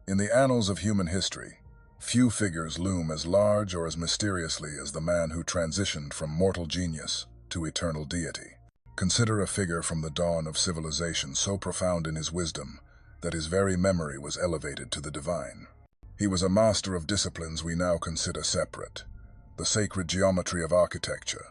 In the annals of human history, few figures loom as large or as mysteriously as the man who transitioned from mortal genius to eternal deity. Consider a figure from the dawn of civilization so profound in his wisdom that his very memory was elevated to the divine. He was a master of disciplines we now consider separate: the sacred geometry of architecture,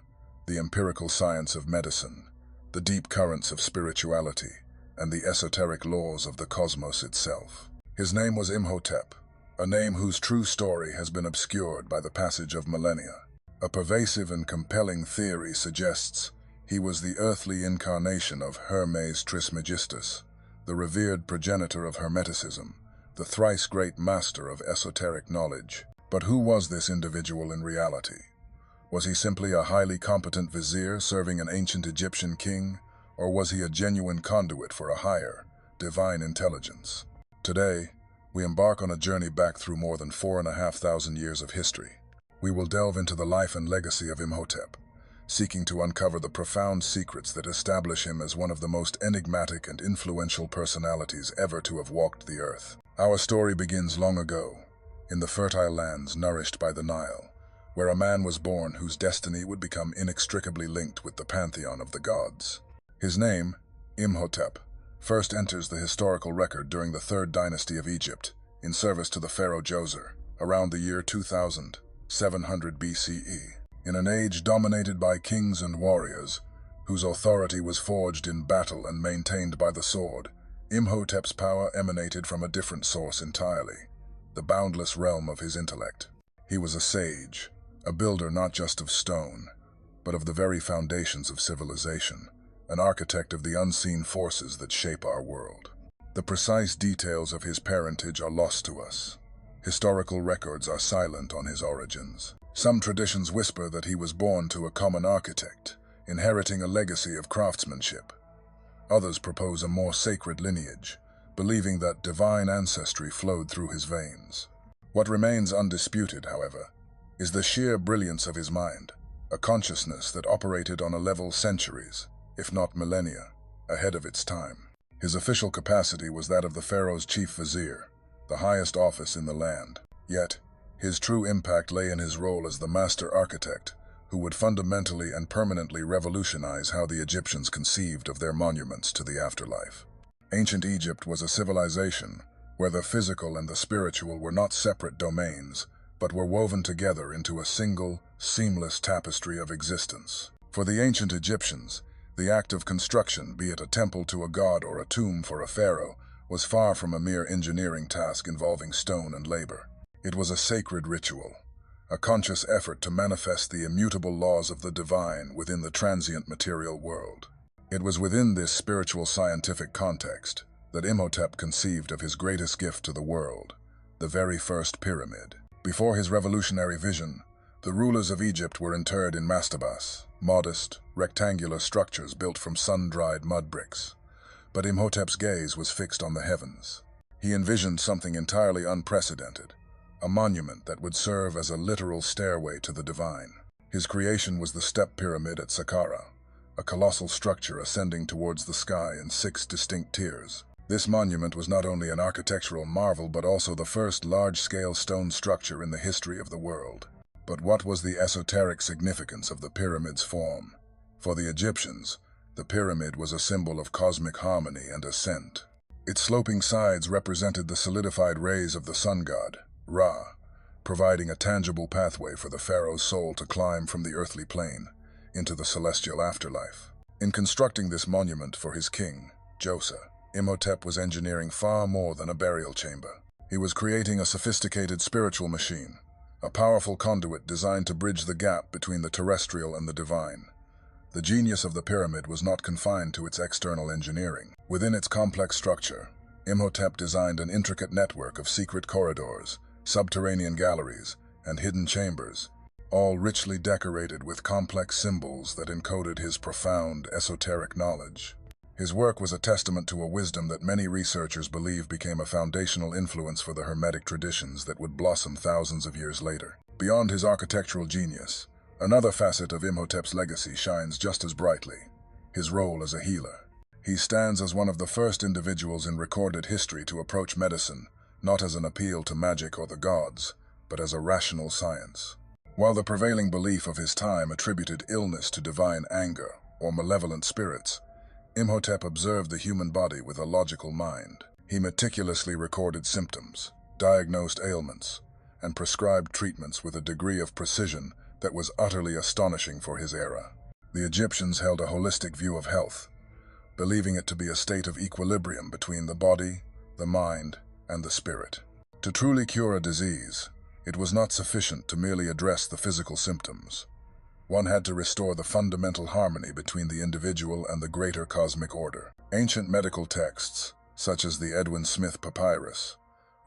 the empirical science of medicine, the deep currents of spirituality, and the esoteric laws of the cosmos itself. His name was Imhotep, a name whose true story has been obscured by the passage of millennia. A pervasive and compelling theory suggests he was the earthly incarnation of Hermes Trismegistus, the revered progenitor of Hermeticism, the thrice great master of esoteric knowledge. But who was this individual in reality? Was he simply a highly competent vizier serving an ancient Egyptian king, or was he a genuine conduit for a higher, divine intelligence? Today, we embark on a journey back through more than 4,500 years of history. We will delve into the life and legacy of Imhotep, seeking to uncover the profound secrets that establish him as one of the most enigmatic and influential personalities ever to have walked the earth. Our story begins long ago, in the fertile lands nourished by the Nile, where a man was born whose destiny would become inextricably linked with the pantheon of the gods. His name, Imhotep, first enters the historical record during the Third Dynasty of Egypt, in service to the Pharaoh Djoser, around the year 2700 BCE. In an age dominated by kings and warriors, whose authority was forged in battle and maintained by the sword, Imhotep's power emanated from a different source entirely: the boundless realm of his intellect. He was a sage, a builder not just of stone, but of the very foundations of civilization, an architect of the unseen forces that shape our world. The precise details of his parentage are lost to us. Historical records are silent on his origins. Some traditions whisper that he was born to a common architect, inheriting a legacy of craftsmanship. Others propose a more sacred lineage, believing that divine ancestry flowed through his veins. What remains undisputed, however, is the sheer brilliance of his mind, a consciousness that operated on a level centuries, if not millennia, ahead of its time. His official capacity was that of the pharaoh's chief vizier, the highest office in the land. Yet, his true impact lay in his role as the master architect, who would fundamentally and permanently revolutionize how the Egyptians conceived of their monuments to the afterlife. Ancient Egypt was a civilization where the physical and the spiritual were not separate domains, but were woven together into a single, seamless tapestry of existence. For the ancient Egyptians, the act of construction, be it a temple to a god or a tomb for a pharaoh, was far from a mere engineering task involving stone and labor. It was a sacred ritual, a conscious effort to manifest the immutable laws of the divine within the transient material world. It was within this spiritual scientific context that Imhotep conceived of his greatest gift to the world, the very first pyramid. Before his revolutionary vision, the rulers of Egypt were interred in mastabas, modest, rectangular structures built from sun-dried mud bricks. But Imhotep's gaze was fixed on the heavens. He envisioned something entirely unprecedented, a monument that would serve as a literal stairway to the divine. His creation was the Step Pyramid at Saqqara, a colossal structure ascending towards the sky in 6 distinct tiers. This monument was not only an architectural marvel but also the first large-scale stone structure in the history of the world. But what was the esoteric significance of the pyramid's form? For the Egyptians, the pyramid was a symbol of cosmic harmony and ascent. Its sloping sides represented the solidified rays of the sun god, Ra, providing a tangible pathway for the pharaoh's soul to climb from the earthly plane into the celestial afterlife. In constructing this monument for his king, Djoser, Imhotep was engineering far more than a burial chamber. He was creating a sophisticated spiritual machine, a powerful conduit designed to bridge the gap between the terrestrial and the divine. The genius of the pyramid was not confined to its external engineering. Within its complex structure, Imhotep designed an intricate network of secret corridors, subterranean galleries, and hidden chambers, all richly decorated with complex symbols that encoded his profound esoteric knowledge. His work was a testament to a wisdom that many researchers believe became a foundational influence for the Hermetic traditions that would blossom thousands of years later. Beyond his architectural genius, another facet of Imhotep's legacy shines just as brightly: his role as a healer. He stands as one of the first individuals in recorded history to approach medicine, not as an appeal to magic or the gods, but as a rational science. While the prevailing belief of his time attributed illness to divine anger or malevolent spirits, Imhotep observed the human body with a logical mind. He meticulously recorded symptoms, diagnosed ailments, and prescribed treatments with a degree of precision that was utterly astonishing for his era. The Egyptians held a holistic view of health, believing it to be a state of equilibrium between the body, the mind, and the spirit. To truly cure a disease, it was not sufficient to merely address the physical symptoms. One had to restore the fundamental harmony between the individual and the greater cosmic order. Ancient medical texts, such as the Edwin Smith Papyrus,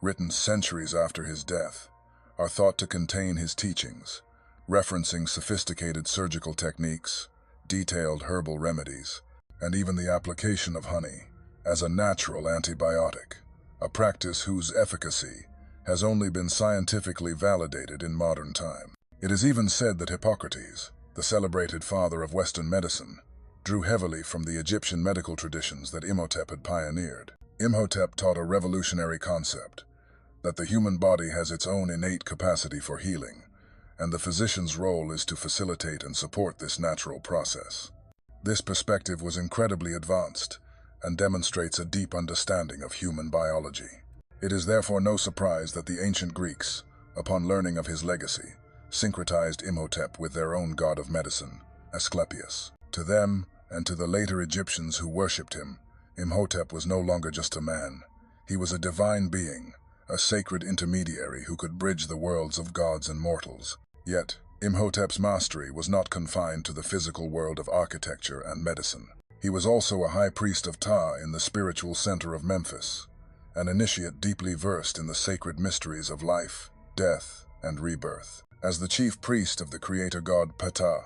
written centuries after his death, are thought to contain his teachings, referencing sophisticated surgical techniques, detailed herbal remedies, and even the application of honey as a natural antibiotic, a practice whose efficacy has only been scientifically validated in modern time. It is even said that Hippocrates, the celebrated father of Western medicine, drew heavily from the Egyptian medical traditions that Imhotep had pioneered. Imhotep taught a revolutionary concept, that the human body has its own innate capacity for healing, and the physician's role is to facilitate and support this natural process. This perspective was incredibly advanced and demonstrates a deep understanding of human biology. It is therefore no surprise that the ancient Greeks, upon learning of his legacy, syncretized Imhotep with their own god of medicine, Asclepius. To them, and to the later Egyptians who worshipped him, Imhotep was no longer just a man. He was a divine being, a sacred intermediary who could bridge the worlds of gods and mortals. Yet, Imhotep's mastery was not confined to the physical world of architecture and medicine. He was also a high priest of Ptah in the spiritual center of Memphis, an initiate deeply versed in the sacred mysteries of life, death, and rebirth. As the chief priest of the creator god Ptah,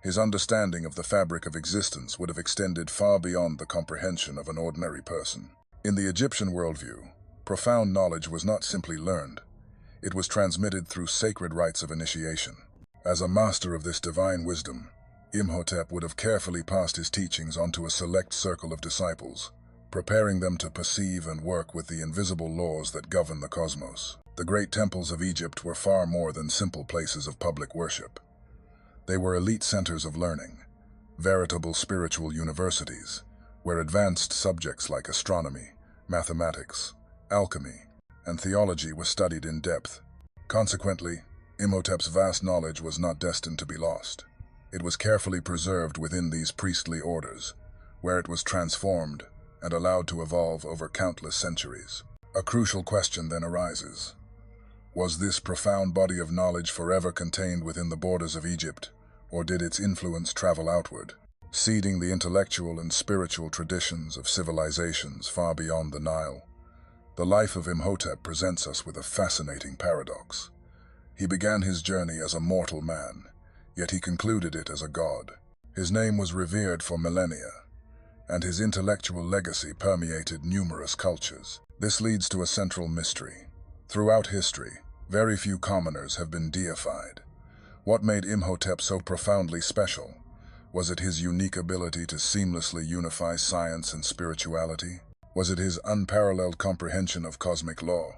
his understanding of the fabric of existence would have extended far beyond the comprehension of an ordinary person. In the Egyptian worldview, profound knowledge was not simply learned, it was transmitted through sacred rites of initiation. As a master of this divine wisdom, Imhotep would have carefully passed his teachings onto a select circle of disciples, preparing them to perceive and work with the invisible laws that govern the cosmos. The great temples of Egypt were far more than simple places of public worship. They were elite centers of learning, veritable spiritual universities, where advanced subjects like astronomy, mathematics, alchemy, and theology were studied in depth. Consequently, Imhotep's vast knowledge was not destined to be lost. It was carefully preserved within these priestly orders, where it was transformed and allowed to evolve over countless centuries. A crucial question then arises. Was this profound body of knowledge forever contained within the borders of Egypt, or did its influence travel outward, seeding the intellectual and spiritual traditions of civilizations far beyond the Nile? The life of Imhotep presents us with a fascinating paradox. He began his journey as a mortal man, yet he concluded it as a god. His name was revered for millennia, and his intellectual legacy permeated numerous cultures. This leads to a central mystery. Throughout history, very few commoners have been deified. What made Imhotep so profoundly special? Was it his unique ability to seamlessly unify science and spirituality? Was it his unparalleled comprehension of cosmic law?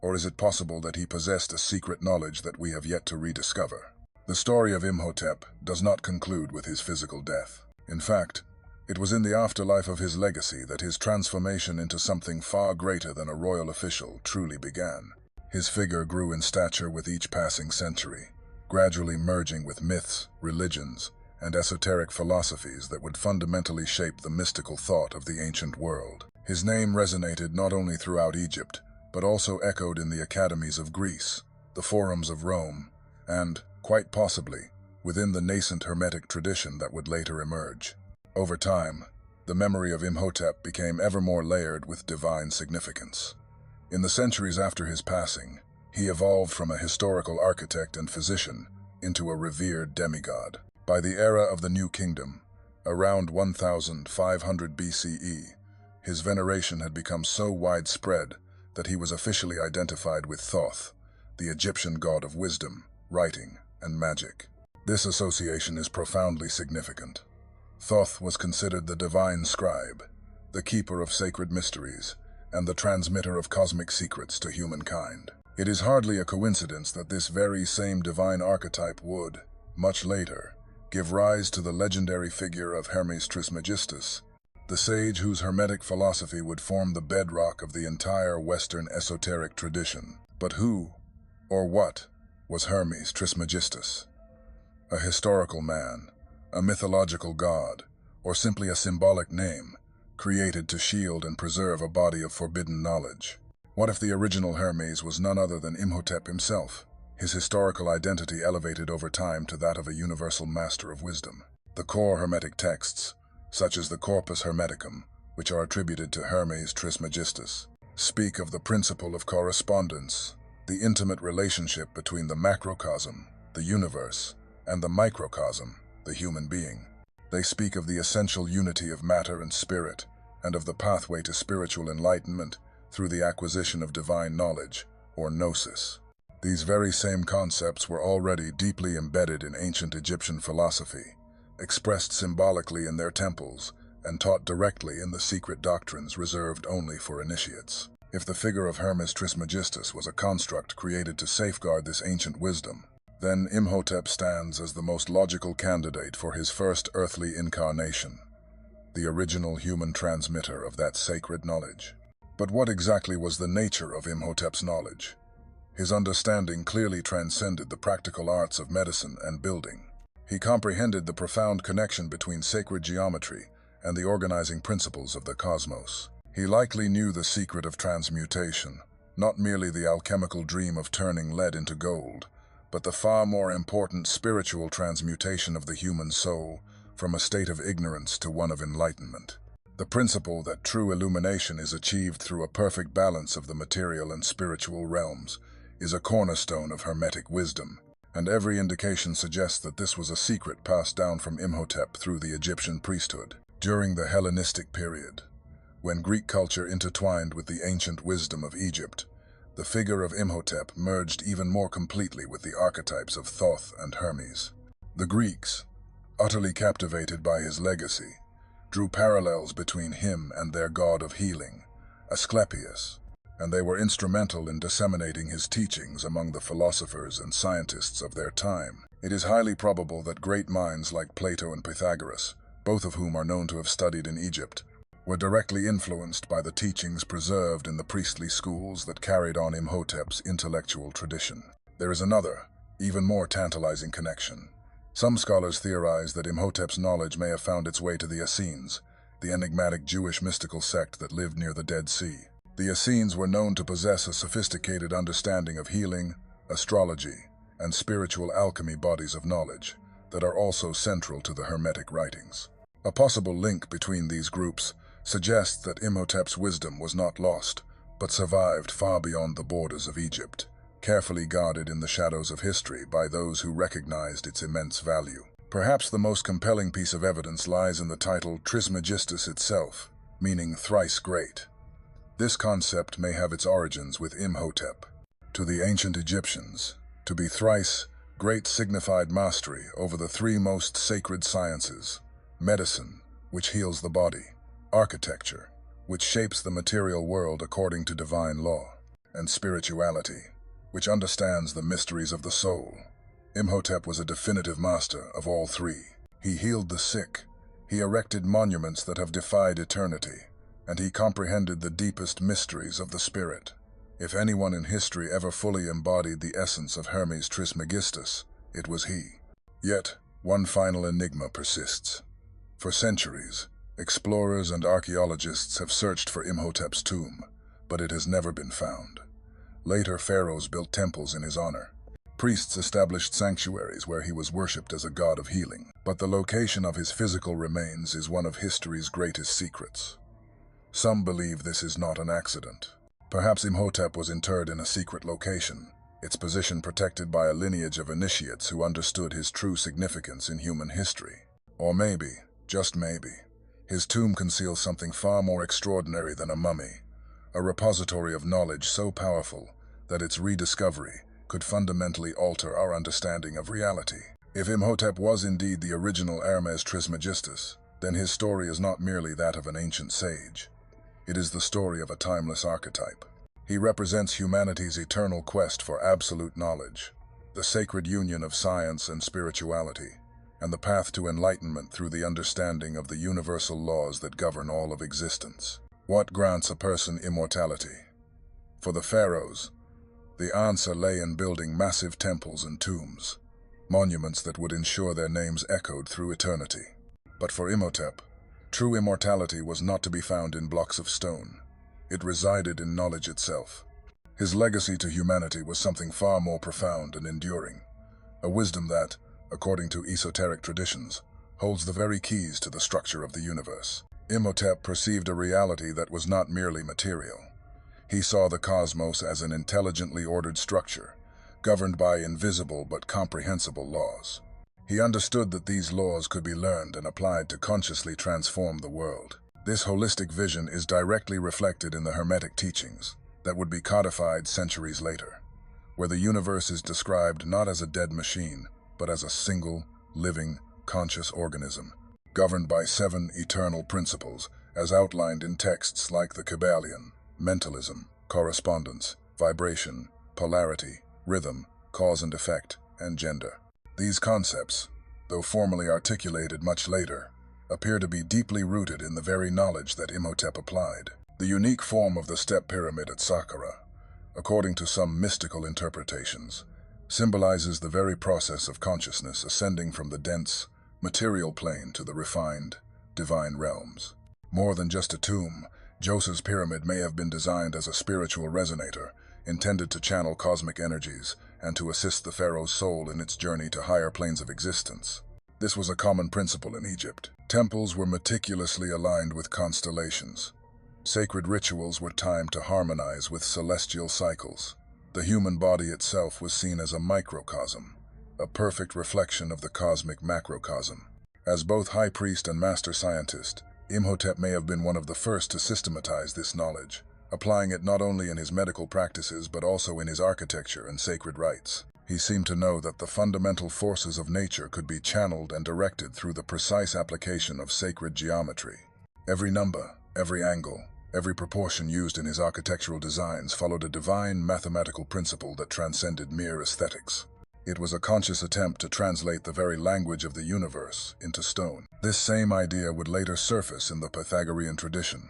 Or is it possible that he possessed a secret knowledge that we have yet to rediscover? The story of Imhotep does not conclude with his physical death. In fact, it was in the afterlife of his legacy that his transformation into something far greater than a royal official truly began. His figure grew in stature with each passing century, gradually merging with myths, religions, and esoteric philosophies that would fundamentally shape the mystical thought of the ancient world. His name resonated not only throughout Egypt, but also echoed in the academies of Greece, the forums of Rome, and, quite possibly, within the nascent Hermetic tradition that would later emerge. Over time, the memory of Imhotep became ever more layered with divine significance. In the centuries after his passing, he evolved from a historical architect and physician into a revered demigod. By the era of the New Kingdom, around 1500 BCE, his veneration had become so widespread that he was officially identified with Thoth, the Egyptian god of wisdom, writing, and magic. This association is profoundly significant. Thoth was considered the divine scribe, the keeper of sacred mysteries, and the transmitter of cosmic secrets to humankind. It is hardly a coincidence that this very same divine archetype would, much later, give rise to the legendary figure of Hermes Trismegistus, the sage whose Hermetic philosophy would form the bedrock of the entire Western esoteric tradition. But who, or what, was Hermes Trismegistus? A historical man, a mythological god, or simply a symbolic name, created to shield and preserve a body of forbidden knowledge? What if the original Hermes was none other than Imhotep himself, his historical identity elevated over time to that of a universal master of wisdom? The core Hermetic texts, such as the Corpus Hermeticum, which are attributed to Hermes Trismegistus, speak of the principle of correspondence, the intimate relationship between the macrocosm, the universe, and the microcosm, the human being. They speak of the essential unity of matter and spirit, and of the pathway to spiritual enlightenment through the acquisition of divine knowledge, or gnosis. These very same concepts were already deeply embedded in ancient Egyptian philosophy, expressed symbolically in their temples, and taught directly in the secret doctrines reserved only for initiates. If the figure of Hermes Trismegistus was a construct created to safeguard this ancient wisdom, then Imhotep stands as the most logical candidate for his first earthly incarnation, the original human transmitter of that sacred knowledge. But what exactly was the nature of Imhotep's knowledge? His understanding clearly transcended the practical arts of medicine and building. He comprehended the profound connection between sacred geometry and the organizing principles of the cosmos. He likely knew the secret of transmutation, not merely the alchemical dream of turning lead into gold, but the far more important spiritual transmutation of the human soul from a state of ignorance to one of enlightenment. The principle that true illumination is achieved through a perfect balance of the material and spiritual realms is a cornerstone of Hermetic wisdom, and every indication suggests that this was a secret passed down from Imhotep through the Egyptian priesthood. During the Hellenistic period, when Greek culture intertwined with the ancient wisdom of Egypt, the figure of Imhotep merged even more completely with the archetypes of Thoth and Hermes. The Greeks, utterly captivated by his legacy, drew parallels between him and their god of healing, Asclepius, and they were instrumental in disseminating his teachings among the philosophers and scientists of their time. It is highly probable that great minds like Plato and Pythagoras, both of whom are known to have studied in Egypt, were directly influenced by the teachings preserved in the priestly schools that carried on Imhotep's intellectual tradition. There is another, even more tantalizing connection. Some scholars theorize that Imhotep's knowledge may have found its way to the Essenes, the enigmatic Jewish mystical sect that lived near the Dead Sea. The Essenes were known to possess a sophisticated understanding of healing, astrology, and spiritual alchemy bodies of knowledge that are also central to the Hermetic writings. A possible link between these groups suggests that Imhotep's wisdom was not lost, but survived far beyond the borders of Egypt, carefully guarded in the shadows of history by those who recognized its immense value. Perhaps the most compelling piece of evidence lies in the title Trismegistus itself, meaning thrice great. This concept may have its origins with Imhotep. To the ancient Egyptians, to be thrice great signified mastery over the three most sacred sciences: medicine, which heals the body; architecture, which shapes the material world according to divine law; and spirituality, which understands the mysteries of the soul. Imhotep was a definitive master of all three. He healed the sick, he erected monuments that have defied eternity, and he comprehended the deepest mysteries of the spirit. If anyone in history ever fully embodied the essence of Hermes Trismegistus, it was he. Yet, one final enigma persists. For centuries, explorers and archaeologists have searched for Imhotep's tomb, but it has never been found. Later pharaohs built temples in his honor. Priests established sanctuaries where he was worshipped as a god of healing. But the location of his physical remains is one of history's greatest secrets. Some believe this is not an accident. Perhaps Imhotep was interred in a secret location, its position protected by a lineage of initiates who understood his true significance in human history. Or maybe, just maybe, his tomb conceals something far more extraordinary than a mummy, a repository of knowledge so powerful that its rediscovery could fundamentally alter our understanding of reality. If Imhotep was indeed the original Hermes Trismegistus, then his story is not merely that of an ancient sage. It is the story of a timeless archetype. He represents humanity's eternal quest for absolute knowledge, the sacred union of science and spirituality, and the path to enlightenment through the understanding of the universal laws that govern all of existence. What grants a person immortality? For the pharaohs, the answer lay in building massive temples and tombs, monuments that would ensure their names echoed through eternity. But for Imhotep, true immortality was not to be found in blocks of stone. It resided in knowledge itself. His legacy to humanity was something far more profound and enduring, a wisdom that, according to esoteric traditions, holds the very keys to the structure of the universe. Imhotep perceived a reality that was not merely material. He saw the cosmos as an intelligently ordered structure, governed by invisible but comprehensible laws. He understood that these laws could be learned and applied to consciously transform the world. This holistic vision is directly reflected in the Hermetic teachings that would be codified centuries later, where the universe is described not as a dead machine, but as a single, living, conscious organism, governed by 7 eternal principles, as outlined in texts like the Kybalion: mentalism, correspondence, vibration, polarity, rhythm, cause and effect, and gender. These concepts, though formally articulated much later, appear to be deeply rooted in the very knowledge that Imhotep applied. The unique form of the Step Pyramid at Saqqara, according to some mystical interpretations, symbolizes the very process of consciousness ascending from the dense, material plane to the refined, divine realms. More than just a tomb, Djoser's pyramid may have been designed as a spiritual resonator, intended to channel cosmic energies and to assist the pharaoh's soul in its journey to higher planes of existence. This was a common principle in Egypt. Temples were meticulously aligned with constellations. Sacred rituals were timed to harmonize with celestial cycles. The human body itself was seen as a microcosm, a perfect reflection of the cosmic macrocosm. As both high priest and master scientist, Imhotep may have been one of the first to systematize this knowledge, applying it not only in his medical practices but also in his architecture and sacred rites. He seemed to know that the fundamental forces of nature could be channeled and directed through the precise application of sacred geometry. Every number, every angle, every proportion used in his architectural designs followed a divine mathematical principle that transcended mere aesthetics. It was a conscious attempt to translate the very language of the universe into stone. This same idea would later surface in the Pythagorean tradition,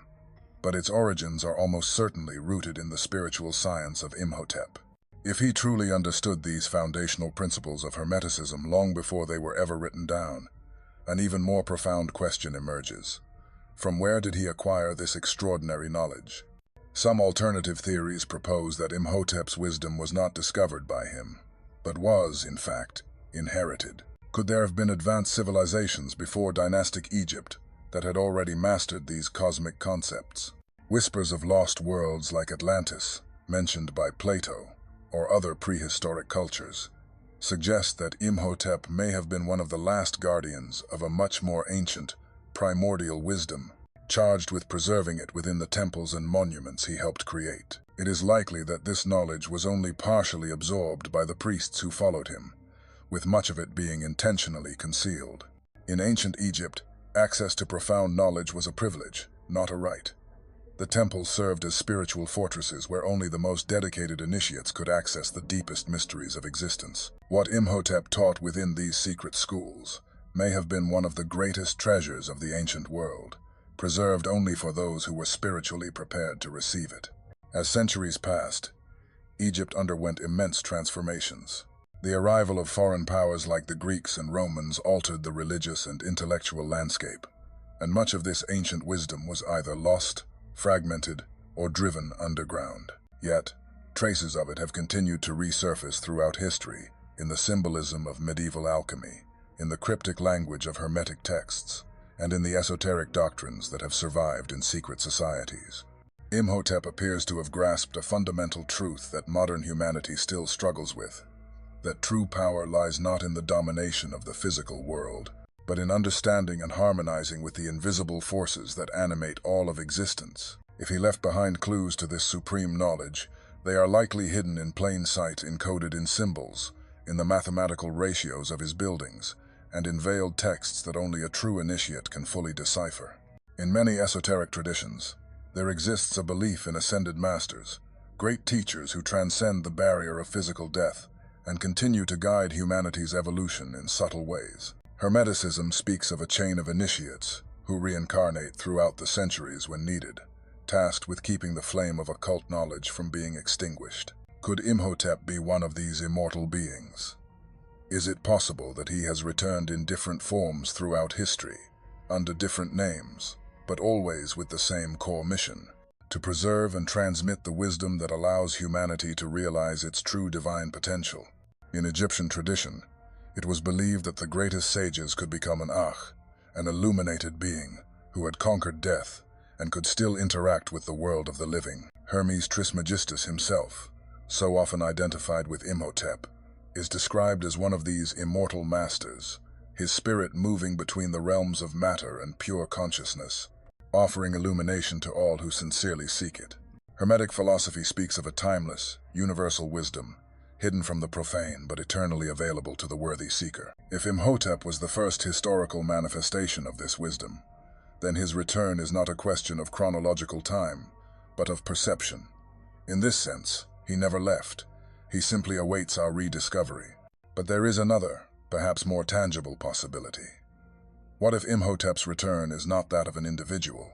but its origins are almost certainly rooted in the spiritual science of Imhotep. If he truly understood these foundational principles of Hermeticism long before they were ever written down, an even more profound question emerges. From where did he acquire this extraordinary knowledge? Some alternative theories propose that Imhotep's wisdom was not discovered by him, but was, in fact, inherited. Could there have been advanced civilizations before dynastic Egypt that had already mastered these cosmic concepts? Whispers of lost worlds like Atlantis, mentioned by Plato, or other prehistoric cultures, suggest that Imhotep may have been one of the last guardians of a much more ancient, primordial wisdom, charged with preserving it within the temples and monuments he helped create. It is likely that this knowledge was only partially absorbed by the priests who followed him, with much of it being intentionally concealed. In ancient Egypt, access to profound knowledge was a privilege, not a right. The temples served as spiritual fortresses where only the most dedicated initiates could access the deepest mysteries of existence. What Imhotep taught within these secret schools may have been one of the greatest treasures of the ancient world, preserved only for those who were spiritually prepared to receive it. As centuries passed, Egypt underwent immense transformations. The arrival of foreign powers like the Greeks and Romans altered the religious and intellectual landscape, and much of this ancient wisdom was either lost, fragmented, or driven underground. Yet, traces of it have continued to resurface throughout history in the symbolism of medieval alchemy, in the cryptic language of Hermetic texts, and in the esoteric doctrines that have survived in secret societies. Imhotep appears to have grasped a fundamental truth that modern humanity still struggles with, that true power lies not in the domination of the physical world, but in understanding and harmonizing with the invisible forces that animate all of existence. If he left behind clues to this supreme knowledge, they are likely hidden in plain sight, encoded in symbols, in the mathematical ratios of his buildings, and in veiled texts that only a true initiate can fully decipher. In many esoteric traditions, There exists a belief in ascended masters, great teachers who transcend the barrier of physical death and continue to guide humanity's evolution in subtle ways. Hermeticism speaks of a chain of initiates who reincarnate throughout the centuries when needed, tasked with keeping the flame of occult knowledge from being extinguished. Could Imhotep be one of these immortal beings? Is it possible that he has returned in different forms throughout history, under different names, but always with the same core mission: to preserve and transmit the wisdom that allows humanity to realize its true divine potential? In Egyptian tradition, it was believed that the greatest sages could become an Akh, an illuminated being who had conquered death and could still interact with the world of the living. Hermes Trismegistus himself, so often identified with Imhotep, is described as one of these immortal masters, his spirit moving between the realms of matter and pure consciousness, offering illumination to all who sincerely seek it. Hermetic philosophy speaks of a timeless, universal wisdom, hidden from the profane but eternally available to the worthy seeker. If Imhotep was the first historical manifestation of this wisdom, then his return is not a question of chronological time, but of perception. In this sense, he never left. He simply awaits our rediscovery. But there is another, perhaps more tangible possibility. What if Imhotep's return is not that of an individual,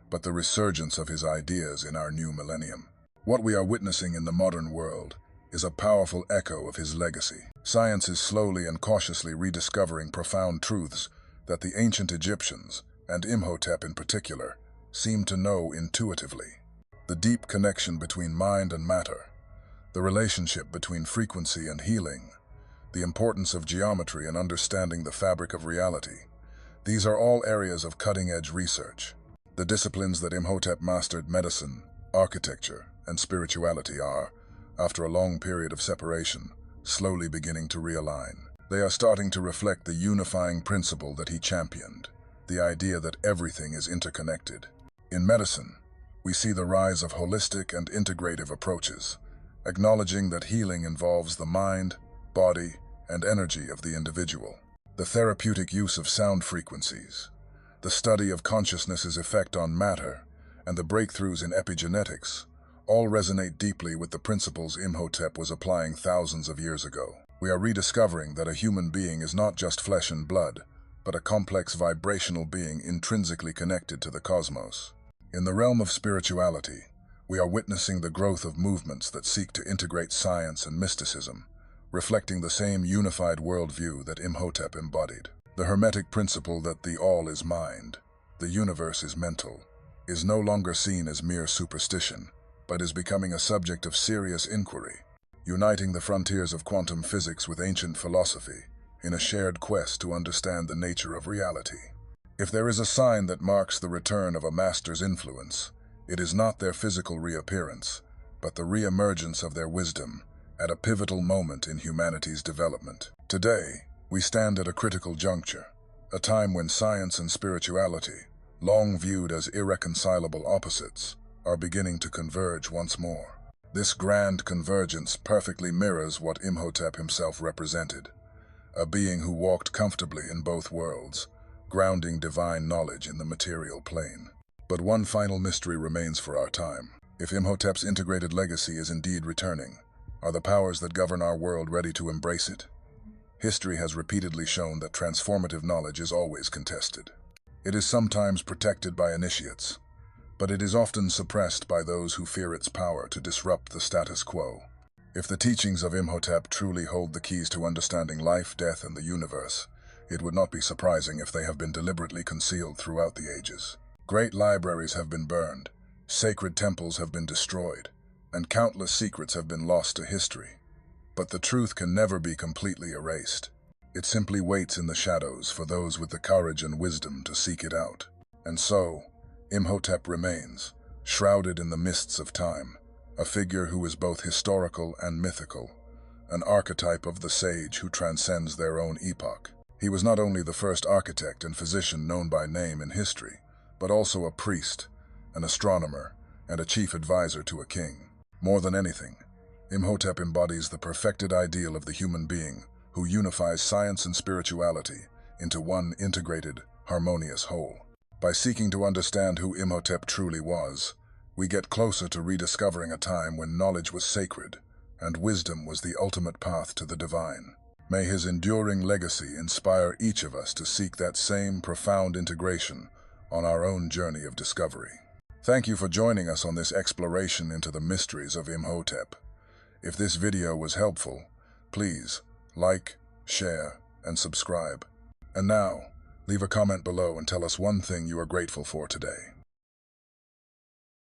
but the resurgence of his ideas in our new millennium? What we are witnessing in the modern world is a powerful echo of his legacy. Science is slowly and cautiously rediscovering profound truths that the ancient Egyptians, and Imhotep in particular, seemed to know intuitively. The deep connection between mind and matter, the relationship between frequency and healing, the importance of geometry and understanding the fabric of reality. These are all areas of cutting-edge research. The disciplines that Imhotep mastered, medicine, architecture, and spirituality, are, after a long period of separation, slowly beginning to realign. They are starting to reflect the unifying principle that he championed, the idea that everything is interconnected. In medicine, we see the rise of holistic and integrative approaches, acknowledging that healing involves the mind, body, and energy of the individual. The therapeutic use of sound frequencies, the study of consciousness's effect on matter, and the breakthroughs in epigenetics all resonate deeply with the principles Imhotep was applying thousands of years ago. We are rediscovering that a human being is not just flesh and blood, but a complex vibrational being intrinsically connected to the cosmos. In the realm of spirituality, we are witnessing the growth of movements that seek to integrate science and mysticism, reflecting the same unified worldview that Imhotep embodied. The Hermetic principle that the all is mind, the universe is mental, is no longer seen as mere superstition, but is becoming a subject of serious inquiry, uniting the frontiers of quantum physics with ancient philosophy in a shared quest to understand the nature of reality. If there is a sign that marks the return of a master's influence, it is not their physical reappearance, but the re-emergence of their wisdom at a pivotal moment in humanity's development. Today, we stand at a critical juncture, a time when science and spirituality, long viewed as irreconcilable opposites, are beginning to converge once more. This grand convergence perfectly mirrors what Imhotep himself represented, a being who walked comfortably in both worlds, grounding divine knowledge in the material plane. But one final mystery remains for our time. If Imhotep's integrated legacy is indeed returning, are the powers that govern our world ready to embrace it? History has repeatedly shown that transformative knowledge is always contested. It is sometimes protected by initiates, but it is often suppressed by those who fear its power to disrupt the status quo. If the teachings of Imhotep truly hold the keys to understanding life, death, and the universe, it would not be surprising if they have been deliberately concealed throughout the ages. Great libraries have been burned, sacred temples have been destroyed, and countless secrets have been lost to history. But the truth can never be completely erased. It simply waits in the shadows for those with the courage and wisdom to seek it out. And so, Imhotep remains, shrouded in the mists of time, a figure who is both historical and mythical, an archetype of the sage who transcends their own epoch. He was not only the first architect and physician known by name in history, but also a priest, an astronomer, and a chief advisor to a king. More than anything, Imhotep embodies the perfected ideal of the human being who unifies science and spirituality into one integrated, harmonious whole. By seeking to understand who Imhotep truly was, we get closer to rediscovering a time when knowledge was sacred and wisdom was the ultimate path to the divine. May his enduring legacy inspire each of us to seek that same profound integration on our own journey of discovery. Thank you for joining us on this exploration into the mysteries of Imhotep. If this video was helpful, please like, share, and subscribe. And now, leave a comment below and tell us one thing you are grateful for today.